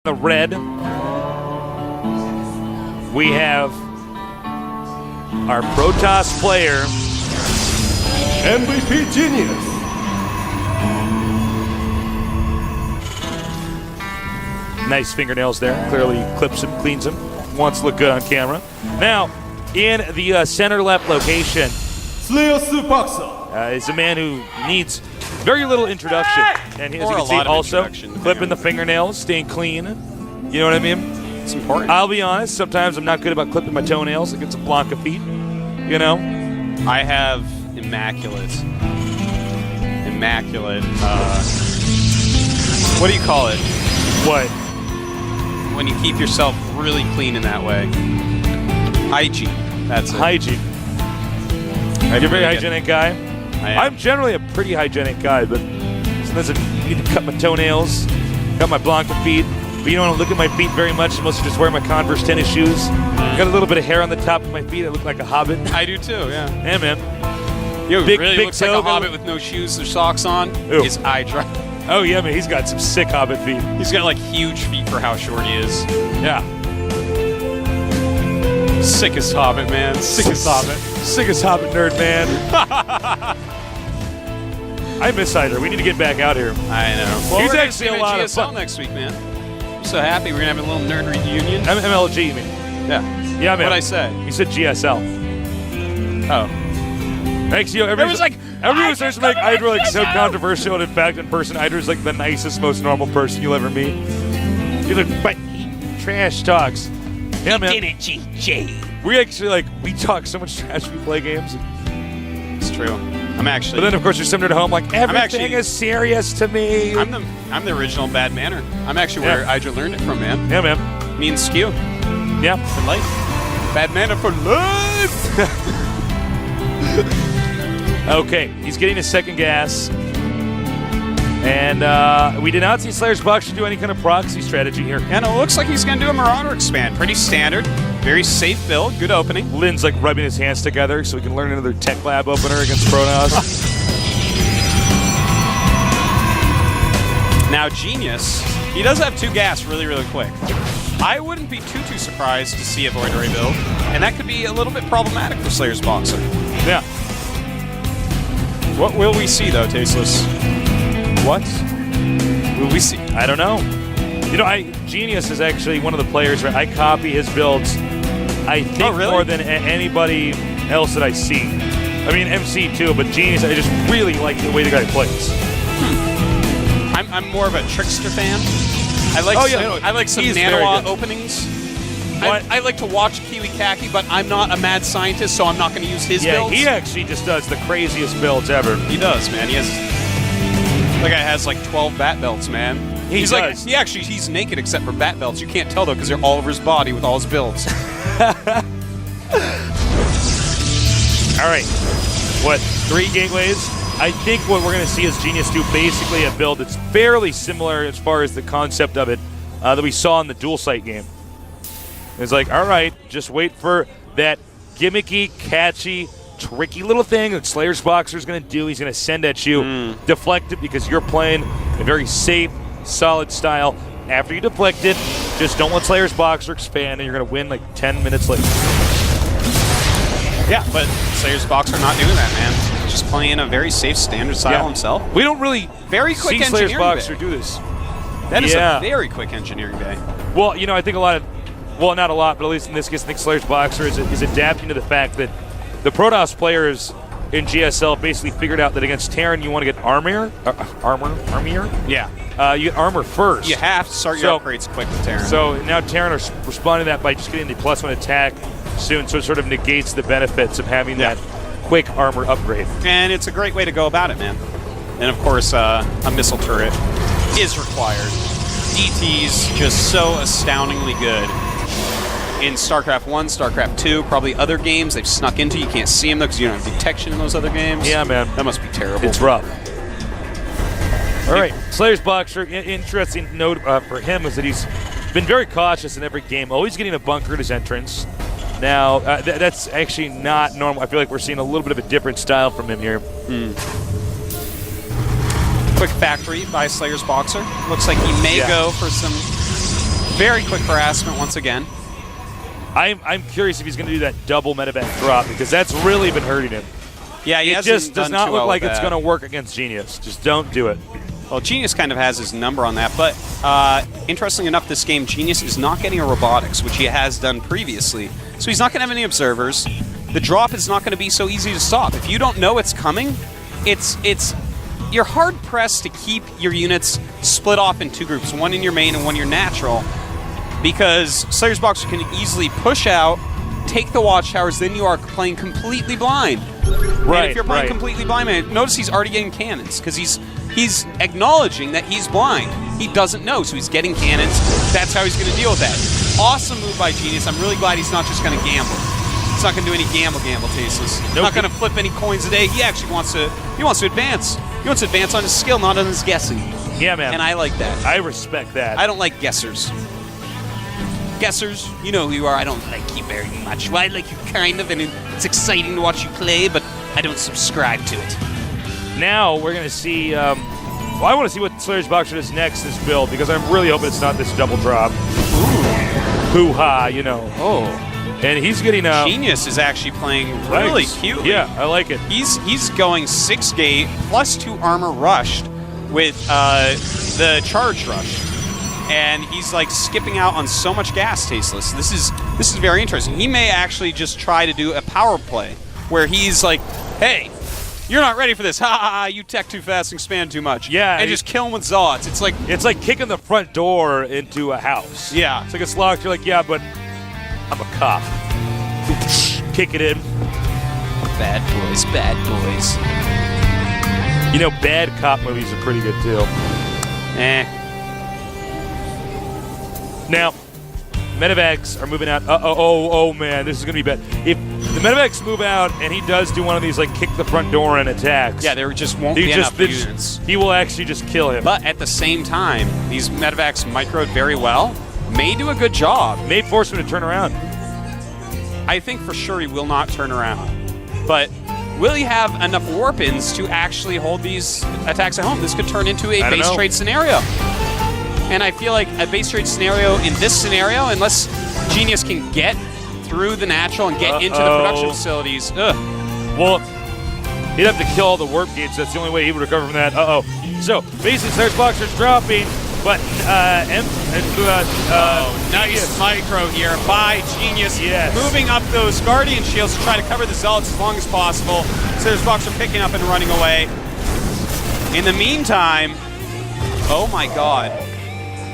The red, we have our Protoss player, MVP Genius. Nice fingernails there. Clearly clips him, cleans him. Wants to look good on camera. Now, in the center left location, Starcraft. is a man who needs very little introduction. And as you can see, also clipping the fingernails, staying clean. You know what I mean? It's important. I'll be honest, sometimes I'm not good about clipping my toenails. It gets a Blanca feet, you know? I have immaculate, what do you call it? What? When you keep yourself really clean in that way. Hygiene. That's it. Hygiene. You're a very hygienic guy. I'm generally a pretty hygienic guy, but sometimes I need to cut my toenails, cut my Blanca feet. But you don't want to look at my feet very much unless I just wear my Converse tennis shoes. Got a little bit of hair on the top of my feet. I look like a hobbit. I do too, yeah. Yeah, man. You Big- really big looks like a toe. hobbit with no shoes or socks on. Ooh. His eye dry. Oh, yeah, man. He's got some sick hobbit feet. He's got like huge feet for how short he is. Yeah. Sickest hobbit, man. Sickest hobbit. Sickest hobbit nerd, man. I miss Hydra. We need to get back out here. I know. Well, He's we're actually a lot of GSL fun. next week, man. I'm so happy we're going to have a little nerd reunion. MLG, you mean? Yeah. Yeah, man. What'd I say? You said GSL. Oh. Thanks, you know, everyone starts to make Hydra like so controversial, and in fact, in person, Hydra's like the nicest, most normal person you'll ever meet. You're like, but he trash talks. Yeah, man. Did it, GG. We actually we talk so much trash when we play games. It's true. I'm actually. But then, of course, you're sitting at home like everything actually- is serious to me. I'm the original bad manner. I'm actually where Hydra learned it from, man. Yeah, man. Me and Skew. Yeah. For life. Bad manner for life. Okay, he's getting his second gas. And we did not see Slayer's Box do any kind of proxy strategy here. And it looks like he's going to do a Marauder expand. Pretty standard. Very safe build. Good opening. Lynn's like rubbing his hands together so he can learn another Tech Lab opener against Protoss. Now, Genius, he does have 2 gas really, really quick. I wouldn't be too surprised to see a Void Ray build, and that could be a little bit problematic for Slayer's Boxer. Yeah. What will we see, though, Tasteless? What will we see? I don't know. You know, Genius is actually one of the players where I copy his builds, I think, really? more than anybody else that I see. I mean, MC too, but Genius, I just really like the way the guy plays. I'm more of a Trickster fan. I like I like some He's Nanoa very good. openings. I like to watch Kiwi Kaki, but I'm not a mad scientist, so I'm not going to use his builds. He actually just does the craziest builds ever. He does, man. He has. The guy has like 12 bat belts, man. He's like he's naked except for bat belts. You can't tell though because they're all over his body with all his builds. All right, what, 3 gateways? I think what we're going to see is Genius do basically a build that's fairly similar as far as the concept of it that we saw in the dual site game. It's like, all right, just wait for that gimmicky, catchy, tricky little thing that Slayer's Boxer is going to do. He's going to send at you, deflect it because you're playing a very safe, solid style. After you deflect it, just don't let Slayer's Boxer expand, and you're going to win like 10 minutes later. Yeah, but Slayer's Boxer not doing that, man. Just playing a very safe standard style himself. We don't really very quick see Slayer's engineering Boxer bay. do this. That is a very quick engineering bay. Well, you know, I think a lot of, well, not a lot, but at least in this case, I think Slayer's Boxer is adapting to the fact that the Protoss players in GSL basically figured out that against Terran, you want to get armor? Yeah. You get armor first. You have to start your upgrades quick with Terran. So now Terran are responding to that by just getting the +1 attack soon, so it sort of negates the benefits of having that quick armor upgrade. And it's a great way to go about it, man. And of course, a missile turret is required. DT's just so astoundingly good. In StarCraft 1, StarCraft 2, probably other games they've snuck into. You can't see them though because you don't have detection in those other games. Yeah, man. That must be terrible. It's rough. All right, Slayer's Boxer, interesting note for him is that he's been very cautious in every game, always getting a bunker at his entrance. Now, that's actually not normal. I feel like we're seeing a little bit of a different style from him here. Quick factory by Slayer's Boxer. Looks like he may go for some Very quick harassment once again. I'm curious if he's going to do that double medevac drop because that's really been hurting him. Yeah, he it hasn't just does done not too look well like with it's that. going to work against Genius. Just don't do it. Well, Genius kind of has his number on that, but interestingly enough, this game, Genius is not getting a robotics, which he has done previously. So he's not going to have any observers. The drop is not going to be so easy to stop. If you don't know it's coming, you're hard-pressed to keep your units split off in two groups, one in your main and one your natural, because Slayer's Boxer can easily push out, take the watchtowers, then you are playing completely blind. Right, and if you're playing right. completely blind, man, notice he's already getting cannons, because he's acknowledging that he's blind. He doesn't know, so he's getting cannons. That's how he's going to deal with that. Awesome move by Genius. I'm really glad he's not just going to gamble. He's not going to do any gamble, Tasteless. Nope. Not going to flip any coins a day. He actually wants to advance. He wants to advance on his skill, not on his guessing. Yeah, man. And I like that. I respect that. I don't like guessers. Guessers, you know who you are. I don't like you very much. Well, I like you kind of, and it's exciting to watch you play, but I don't subscribe to it. Now we're going to see... well, I want to see what Slayer's Boxer does next this build because I'm really hoping it's not this double drop. Hoo-ha, you know. Oh. And he's getting... Genius is actually playing really cute. Yeah, I like it. He's going 6 gate plus 2 armor rushed with the charge rush. And he's like skipping out on so much gas, Tasteless. This is very interesting. He may actually just try to do a power play where he's like, hey, you're not ready for this. Ha ha ha, you tech too fast and expand too much. Yeah. And just kill him with Zods. It's like kicking the front door into a house. Yeah. It's like it's locked. You're like, yeah, but I'm a cop. Kick it in. bad boys, bad boys. You know, bad cop movies are pretty good too. Now, medevacs are moving out. Oh man, this is gonna be bad. If the medevacs move out and he does do one of these like kick the front door and attacks, Yeah, there just won't be enough units. he will actually just kill him. But at the same time, these medevacs microed very well. May do a good job. May force him to turn around. I think for sure he will not turn around. But will he have enough warp-ins to actually hold these attacks at home? This could turn into a I don't base know. trade scenario. And I feel like a base trade scenario in this scenario, unless Genius can get through the natural and get into the production facilities, Well, he'd have to kill all the warp gates. That's the only way he would recover from that. So, basically, Slayer's Boxer's dropping, but nice micro here by Genius. Yes. Moving up those Guardian shields to try to cover the Zealots as long as possible. Slayer's Boxer picking up and running away. In the meantime, oh my god.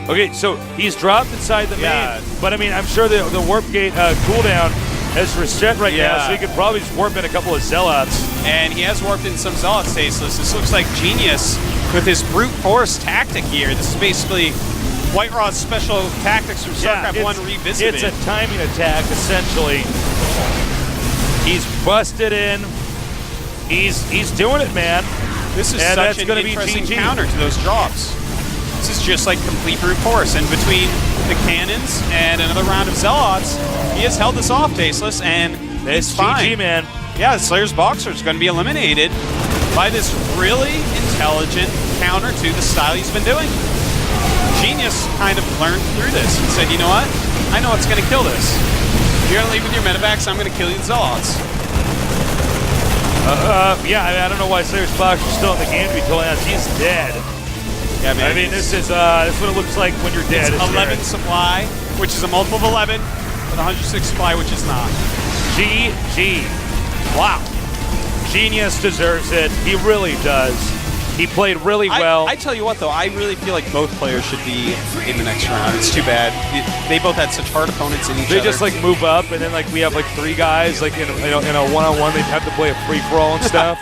Okay, so he's dropped inside the Yeah. main, but I mean, I'm sure the warp gate cooldown has reset right now, Yeah. so he could probably just warp in a couple of Zealots. And he has warped in some Zealots, Tasteless. This looks like Genius with his brute force tactic here. This is basically White Raw's special tactics from StarCraft 1 revisited. It's a timing attack, essentially. He's busted in. He's doing it, man. This is and such that's an gonna be interesting GG. counter to those drops. This is just like complete brute force. And between the cannons and another round of Zealots, he has held this off, Tasteless, and It's fine. GG, man. Yeah, Slayer's Boxer is going to be eliminated by this really intelligent counter to the style he's been doing. Genius kind of learned through this and said, you know what? I know what's going to kill this. You're going to leave with your medevacs, I'm going to kill you with Zealots. Yeah, I don't know why Slayer's Boxer's still in the game to be totally honest. He's dead. Yeah, man. I mean, this is what it looks like when you're dead. It's 11 supply, which is a multiple of 11, but 106 supply, which is not. GG. Wow. Genius deserves it. He really does. He played really well. I tell you what, though, I really feel like both players should be in the next round. It's too bad. They both had such hard opponents in each other. They just like move up, and then like we have like 3 guys like in a one-on-one. They'd have to play a free-for-all and stuff.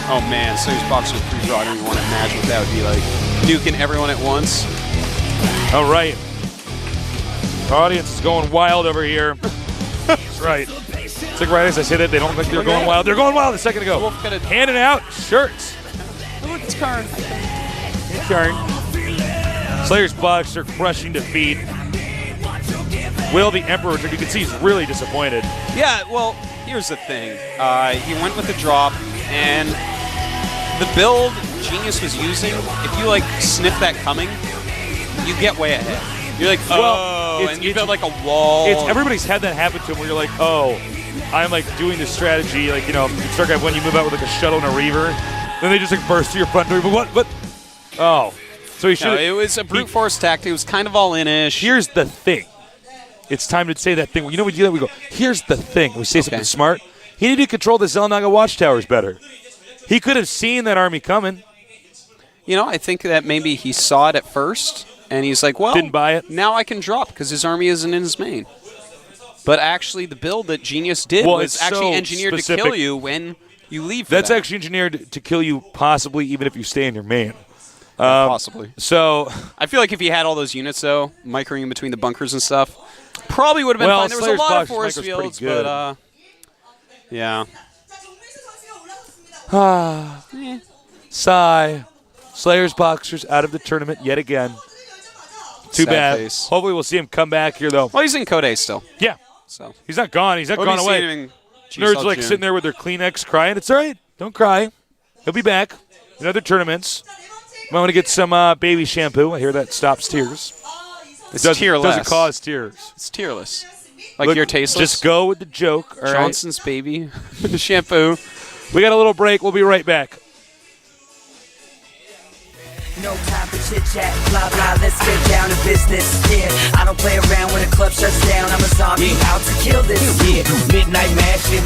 Oh man, Slayer's Boxer with free draw. I don't even want to imagine what that would be like. Nuking everyone at once. All right. The audience is going wild over here. That's right. It's like right as I said it, they don't think they're going wild. They're going wild a second ago. Wolf got a- Handing out shirts. Oh, look, it's Karn. Slayer's Boxer crushing defeat. Will the Emperor, you can see he's really disappointed. Yeah, well, here's the thing. He went with the drop, and the build Genius was using, if you like sniff that coming, you get way ahead. You're like, oh. and you build like a wall. Everybody's had that happen to them where you're like, oh, I'm like doing this strategy, like, you know, in Starcraft when you move out with like a shuttle and a reaver, then they just like burst through your front door. But what? Oh. So he should. No, it was a brute force tactic. It was kind of all in-ish. Here's the thing. It's time to say that thing. You know, we do that. We go, here's the thing. We say something smart. He needed to control the Xel'Naga watchtowers better. He could have seen that army coming. You know, I think that maybe he saw it at first, and he's like, well, didn't buy it. Now I can drop because his army isn't in his main. But actually, the build that Genius did was actually engineered to kill you when you leave. That's actually engineered to kill you, possibly even if you stay in your main. Possibly. So I feel like if he had all those units, though, microing in between the bunkers and stuff, probably would have been fine. There was a lot of forest fields, but yeah. Sigh. Slayer's Boxers out of the tournament yet again. Too bad. Face. Hopefully we'll see him come back here, though. Well, he's in Code A still. Yeah. So he's not gone. He's not gone away. Nerds like sitting there with their Kleenex crying. It's all right. Don't cry. He'll be back in other tournaments. Might want to get some baby shampoo. I hear that stops tears. It's tearless. Doesn't cause tears. It's tearless. Like you're tasteless. Just go with the joke. All Johnson's baby shampoo. We got a little break. We'll be right back. No time for chit chat, blah blah, let's get down to business. Yeah, I don't play around when the club shuts down. I'm a zombie out to kill this. Yeah, midnight mashing,